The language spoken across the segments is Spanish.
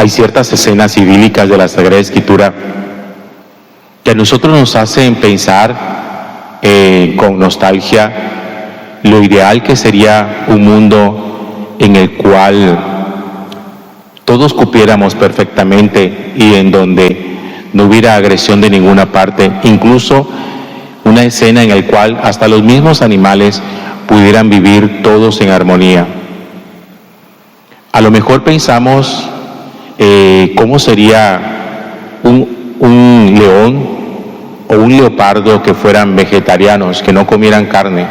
hay ciertas escenas idílicas de la Sagrada Escritura que a nosotros nos hacen pensar con nostalgia lo ideal que sería un mundo en el cual todos cupiéramos perfectamente y en donde no hubiera agresión de ninguna parte, incluso una escena en la cual hasta los mismos animales pudieran vivir todos en armonía. A lo mejor pensamos cómo sería un león o un leopardo que fueran vegetarianos, que no comieran carne,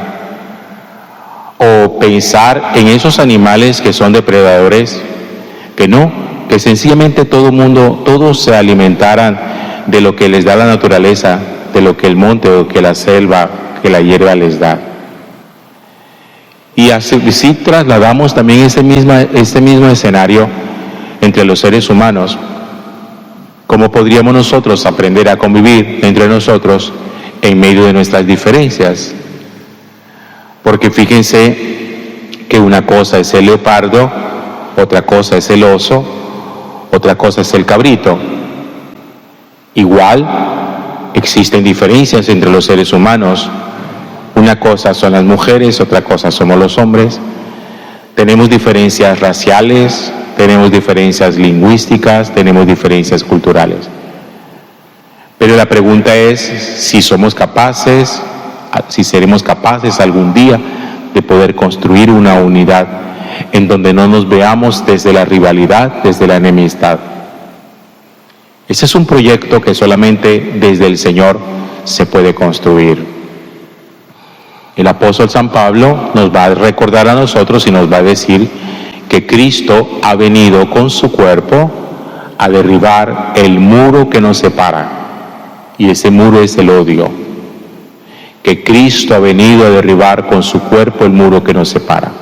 o pensar en esos animales que son depredadores, que sencillamente todos se alimentaran de lo que les da la naturaleza, de lo que el monte o que la selva, que la hierba les da. Y así trasladamos también este mismo escenario entre los seres humanos. ¿Cómo podríamos nosotros aprender a convivir entre nosotros en medio de nuestras diferencias? Porque fíjense que una cosa es el leopardo, otra cosa es el oso, otra cosa es el cabrito. Igual existen diferencias entre los seres humanos. Una cosa son las mujeres, otra cosa somos los hombres. Tenemos diferencias raciales, tenemos diferencias lingüísticas, tenemos diferencias culturales. Pero la pregunta es si somos capaces, si seremos capaces algún día de poder construir una unidad en donde no nos veamos desde la rivalidad, desde la enemistad. Ese es un proyecto que solamente desde el Señor se puede construir. El apóstol San Pablo nos va a recordar a nosotros y nos va a decir que Cristo ha venido con su cuerpo a derribar el muro que nos separa, y ese muro es el odio. Que Cristo ha venido a derribar con su cuerpo el muro que nos separa.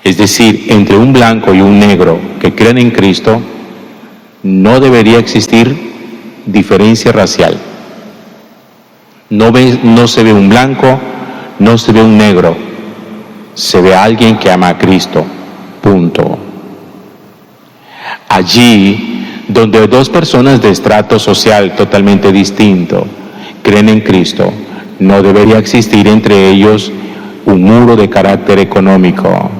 Es decir, entre un blanco y un negro que creen en Cristo, no debería existir diferencia racial. No se ve un blanco, no se ve un negro, se ve a alguien que ama a Cristo, punto. Allí, donde dos personas de estrato social totalmente distinto creen en Cristo, no debería existir entre ellos un muro de carácter económico.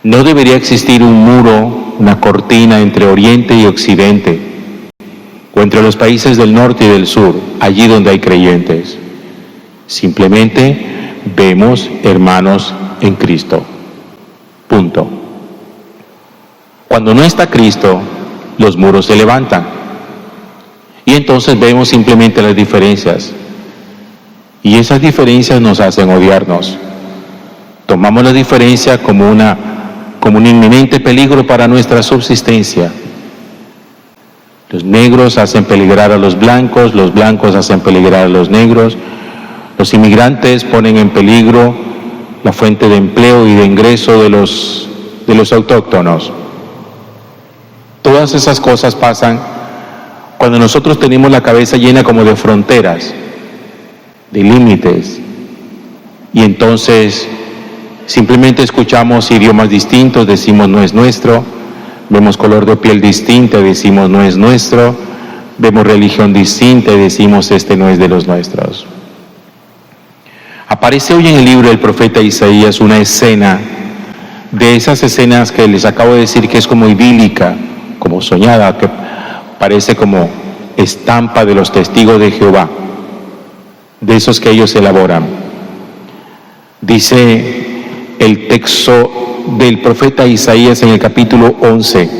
No debería existir un muro, una cortina entre Oriente y Occidente, o entre los países del norte y del sur, allí donde hay creyentes. Simplemente vemos hermanos en Cristo. Punto. Cuando no está Cristo, los muros se levantan. Y entonces vemos simplemente las diferencias. Y esas diferencias nos hacen odiarnos. Tomamos la diferencia como un inminente peligro para nuestra subsistencia. Los negros hacen peligrar a los blancos hacen peligrar a los negros, los inmigrantes ponen en peligro la fuente de empleo y de ingreso de los autóctonos. Todas esas cosas pasan cuando nosotros tenemos la cabeza llena como de fronteras, de límites, y entonces simplemente escuchamos idiomas distintos, decimos no es nuestro, vemos color de piel distinta, decimos no es nuestro, vemos religión distinta y decimos este no es de los nuestros. Aparece hoy en el libro del profeta Isaías una escena, de esas escenas que les acabo de decir que es como idílica, como soñada, que parece como estampa de los testigos de Jehová, de esos que ellos elaboran. Dice el texto del profeta Isaías en el capítulo 11.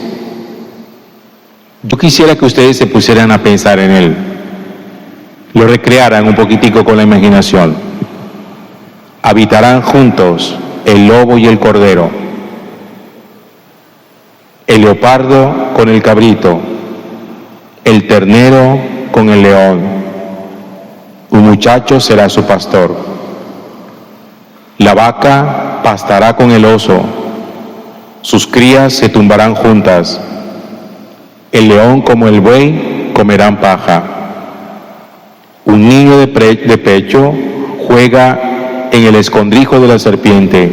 Yo quisiera que ustedes se pusieran a pensar en él, lo recrearan un poquitico con la imaginación. Habitarán juntos el lobo y el cordero, el leopardo con el cabrito, el ternero con el león. Un muchacho será su pastor. La vaca pastará con el oso, sus crías se tumbarán juntas. El león como el buey comerán paja. Un niño de pecho juega en el escondrijo de la serpiente,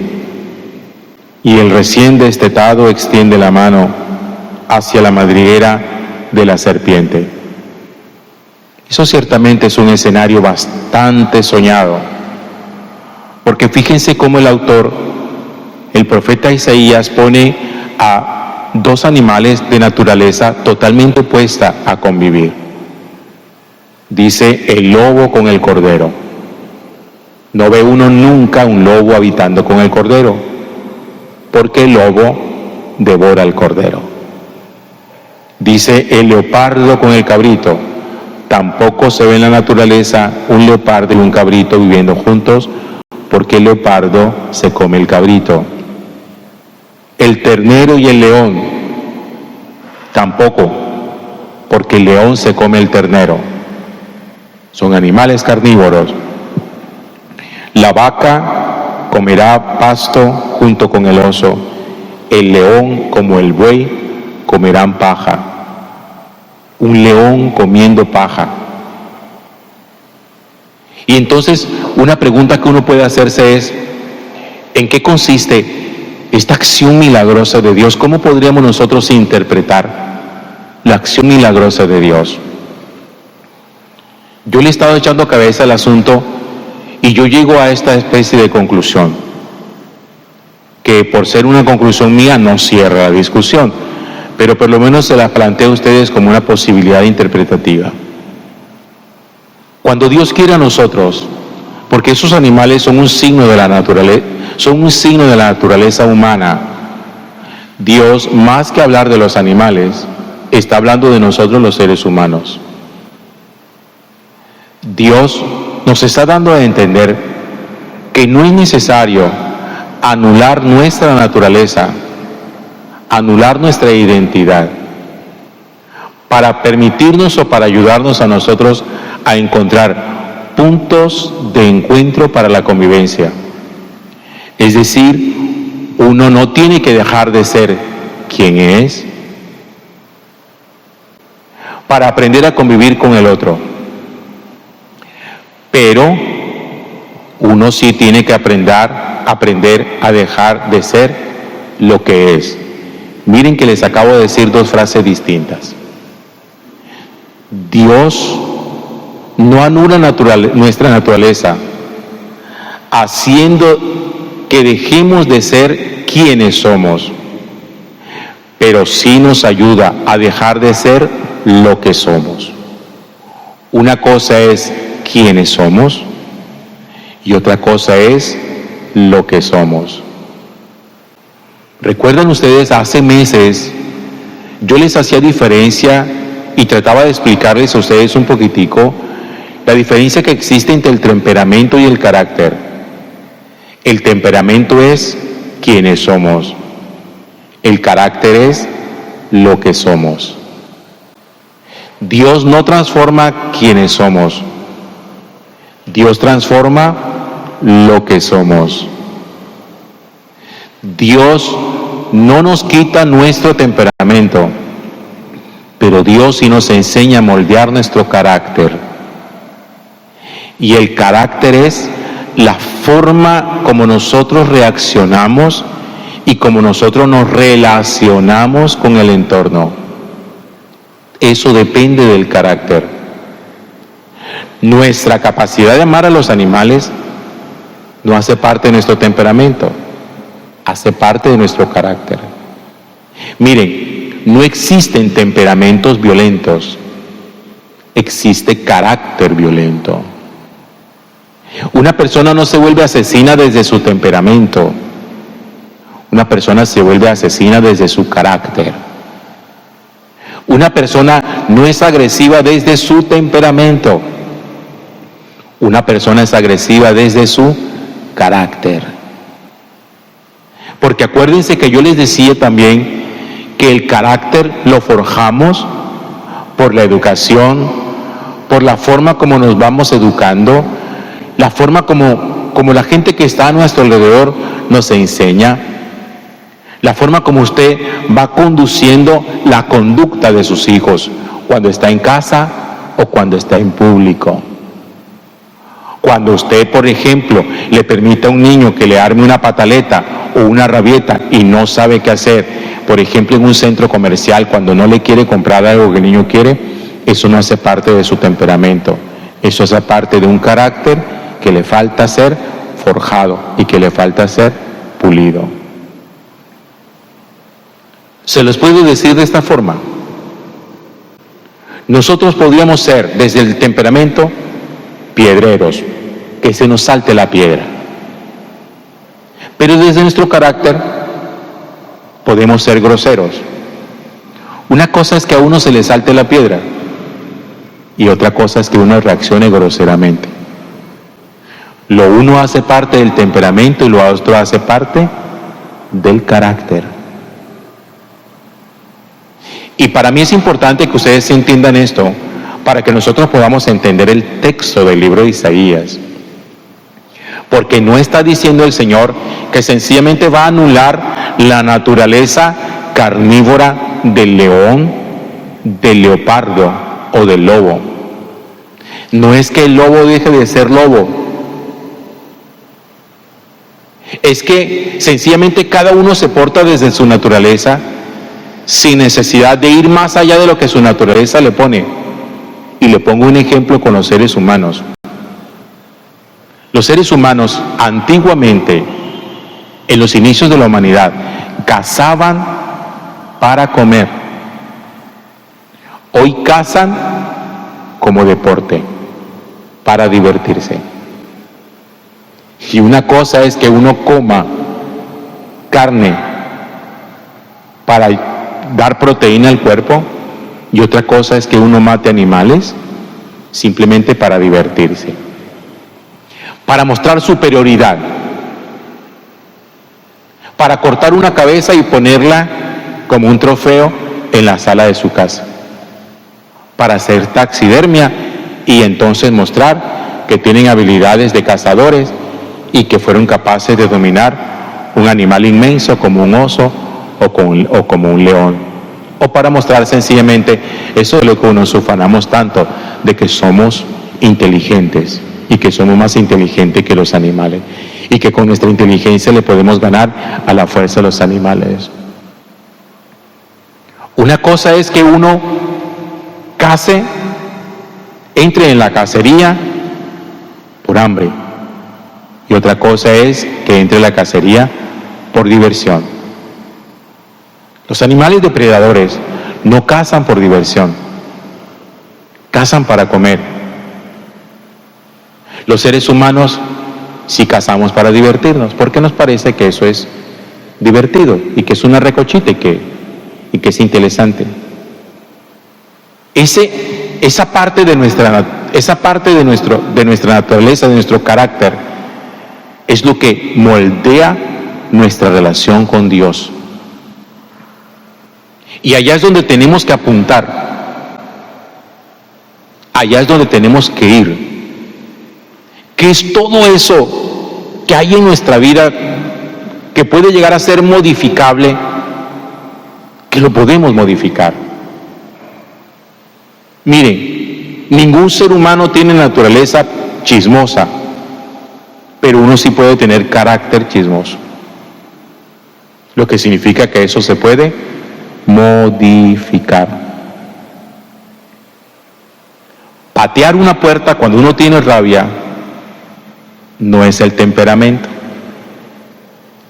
y el recién destetado extiende la mano hacia la madriguera de la serpiente. Eso ciertamente es un escenario bastante soñado, porque fíjense cómo el autor, el profeta Isaías, pone a dos animales de naturaleza totalmente opuesta a convivir. Dice el lobo con el cordero. No ve uno nunca un lobo habitando con el cordero, porque el lobo devora al cordero. Dice el leopardo con el cabrito. Tampoco se ve en la naturaleza un leopardo y un cabrito viviendo juntos, porque el leopardo se come el cabrito. El ternero y el león, tampoco, porque el león se come el ternero. Son animales carnívoros. La vaca comerá pasto junto con el oso. El león, como el buey, comerán paja. Un león comiendo paja. Y entonces, una pregunta que uno puede hacerse es, ¿en qué consiste esta acción milagrosa de Dios? ¿Cómo podríamos nosotros interpretar la acción milagrosa de Dios? Yo le he estado echando cabeza al asunto y yo llego a esta especie de conclusión, que por ser una conclusión mía no cierra la discusión, pero por lo menos se la planteo a ustedes como una posibilidad interpretativa. Cuando Dios quiere a nosotros, porque esos animales son un signo de la naturaleza humana, Dios, más que hablar de los animales, está hablando de nosotros los seres humanos. Dios nos está dando a entender que no es necesario anular nuestra naturaleza, anular nuestra identidad, para permitirnos o para ayudarnos a nosotros a encontrar puntos de encuentro para la convivencia. Es decir, uno no tiene que dejar de ser quien es para aprender a convivir con el otro. Pero uno sí tiene que aprender a dejar de ser lo que es. Miren que les acabo de decir dos frases distintas. Dios no anula nuestra naturaleza, haciendo que dejemos de ser quienes somos, pero sí nos ayuda a dejar de ser lo que somos. Una cosa es quiénes somos y otra cosa es lo que somos. ¿Recuerdan ustedes? Hace meses yo les hacía diferencia y trataba de explicarles a ustedes un poquitico la diferencia que existe entre el temperamento y el carácter. El temperamento es quienes somos. El carácter es lo que somos. Dios no transforma quienes somos. Dios transforma lo que somos. Dios no nos quita nuestro temperamento, pero Dios sí nos enseña a moldear nuestro carácter. Y el carácter es la forma como nosotros reaccionamos y como nosotros nos relacionamos con el entorno. Eso depende del carácter. Nuestra capacidad de amar a los animales no hace parte de nuestro temperamento, hace parte de nuestro carácter. Miren, no existen temperamentos violentos, existe carácter violento. Una persona no se vuelve asesina desde su temperamento, una persona se vuelve asesina desde su carácter. Una persona no es agresiva desde su temperamento, una persona es agresiva desde su carácter. Porque acuérdense que yo les decía también que el carácter lo forjamos por la educación, por la forma como nos vamos educando, la forma como la gente que está a nuestro alrededor nos enseña, la forma como usted va conduciendo la conducta de sus hijos cuando está en casa o cuando está en público. Cuando usted, por ejemplo, le permite a un niño que le arme una pataleta o una rabieta y no sabe qué hacer, por ejemplo, en un centro comercial, cuando no le quiere comprar algo que el niño quiere, eso no hace parte de su temperamento. Eso hace parte de un carácter que le falta ser forjado y que le falta ser pulido. Se los puedo decir de esta forma. Nosotros podríamos ser, desde el temperamento, piedreros, que se nos salte la piedra. Pero desde nuestro carácter podemos ser groseros. Una cosa es que a uno se le salte la piedra y otra cosa es que uno reaccione groseramente. Lo uno hace parte del temperamento y lo otro hace parte del carácter. Y para mí es importante que ustedes entiendan esto, para que nosotros podamos entender el texto del libro de Isaías. Porque no está diciendo el Señor que sencillamente va a anular la naturaleza carnívora del león, del leopardo o del lobo. No es que el lobo deje de ser lobo. Es que sencillamente cada uno se porta desde su naturaleza sin necesidad de ir más allá de lo que su naturaleza le pone. Y le pongo un ejemplo con los seres humanos. Los seres humanos antiguamente, en los inicios de la humanidad, cazaban para comer. Hoy cazan como deporte, para divertirse. Y una cosa es que uno coma carne para dar proteína al cuerpo, y otra cosa es que uno mate animales simplemente para divertirse, para mostrar superioridad, para cortar una cabeza y ponerla como un trofeo en la sala de su casa, para hacer taxidermia y entonces mostrar que tienen habilidades de cazadores y que fueron capaces de dominar un animal inmenso como un oso o como un león, o para mostrar sencillamente eso de lo que nos ufanamos tanto, de que somos inteligentes y que somos más inteligentes que los animales y que con nuestra inteligencia le podemos ganar a la fuerza de los animales. Una cosa es que uno case, entre en la cacería por hambre, y otra cosa es que entre en la cacería por diversión. Los animales depredadores no cazan por diversión, cazan para comer. Los seres humanos sí cazamos para divertirnos, porque nos parece que eso es divertido y que es una recochita y que es interesante. Esa parte de nuestra naturaleza, de nuestro carácter, es lo que moldea nuestra relación con Dios. Y allá es donde tenemos que apuntar. Allá es donde tenemos que ir. ¿Qué es todo eso que hay en nuestra vida que puede llegar a ser modificable? Que lo podemos modificar. Miren, ningún ser humano tiene naturaleza chismosa, pero uno sí puede tener carácter chismoso. Lo que significa que eso se puede modificar. Patear una puerta cuando uno tiene rabia no es el temperamento,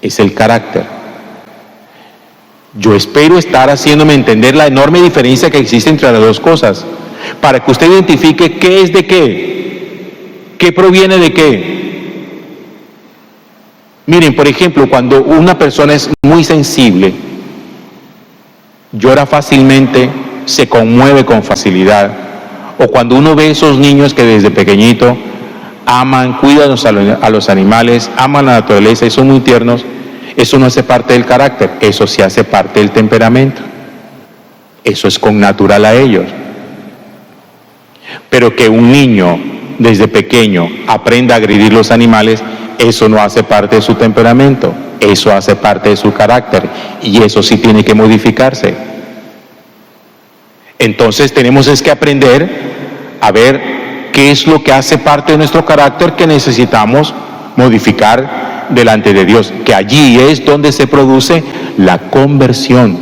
es el carácter. Yo espero estar haciéndome entender la enorme diferencia que existe entre las dos cosas, para que usted identifique qué es de qué proviene de qué. Miren, por ejemplo, cuando una persona es muy sensible, llora fácilmente, se conmueve con facilidad, o cuando uno ve esos niños que desde pequeñito aman, cuidan a los animales, aman la naturaleza y son muy tiernos, eso no hace parte del carácter, eso sí hace parte del temperamento. Eso es connatural a ellos. Pero que un niño desde pequeño aprenda a agredir los animales, eso no hace parte de su temperamento, eso hace parte de su carácter y eso sí tiene que modificarse. Entonces tenemos que aprender a ver qué es lo que hace parte de nuestro carácter que necesitamos modificar delante de Dios, que allí es donde se produce la conversión.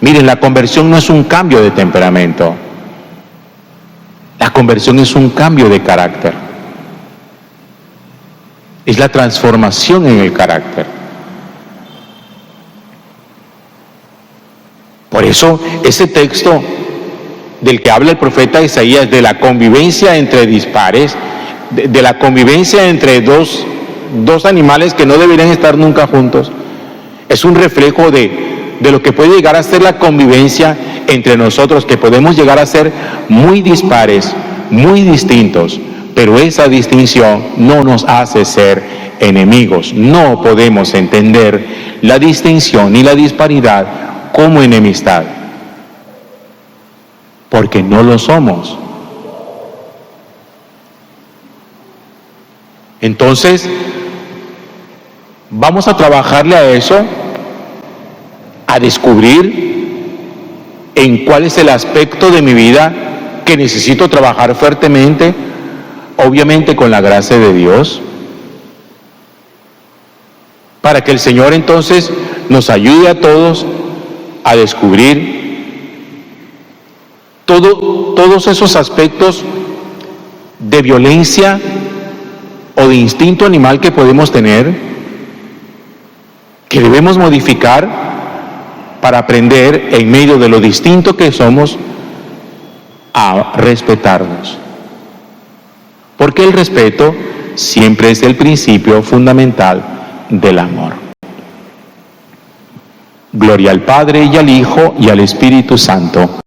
Miren, la conversión no es un cambio de temperamento, la conversión es un cambio de carácter, es la transformación en el carácter. Por eso ese texto del que habla el profeta Isaías, de la convivencia entre dispares, de la convivencia entre dos animales que no deberían estar nunca juntos, es un reflejo de lo que puede llegar a ser la convivencia entre nosotros, que podemos llegar a ser muy dispares, muy distintos, pero esa distinción no nos hace ser enemigos. No podemos entender la distinción ni la disparidad como enemistad, porque no lo somos. Entonces, vamos a trabajarle a eso, a descubrir en cuál es el aspecto de mi vida que necesito trabajar fuertemente, obviamente con la gracia de Dios, para que el Señor entonces nos ayude a todos a descubrir todos esos aspectos de violencia o de instinto animal que podemos tener, que debemos modificar para aprender, en medio de lo distinto que somos, a respetarnos. Porque el respeto siempre es el principio fundamental del amor. Gloria al Padre, y al Hijo, y al Espíritu Santo.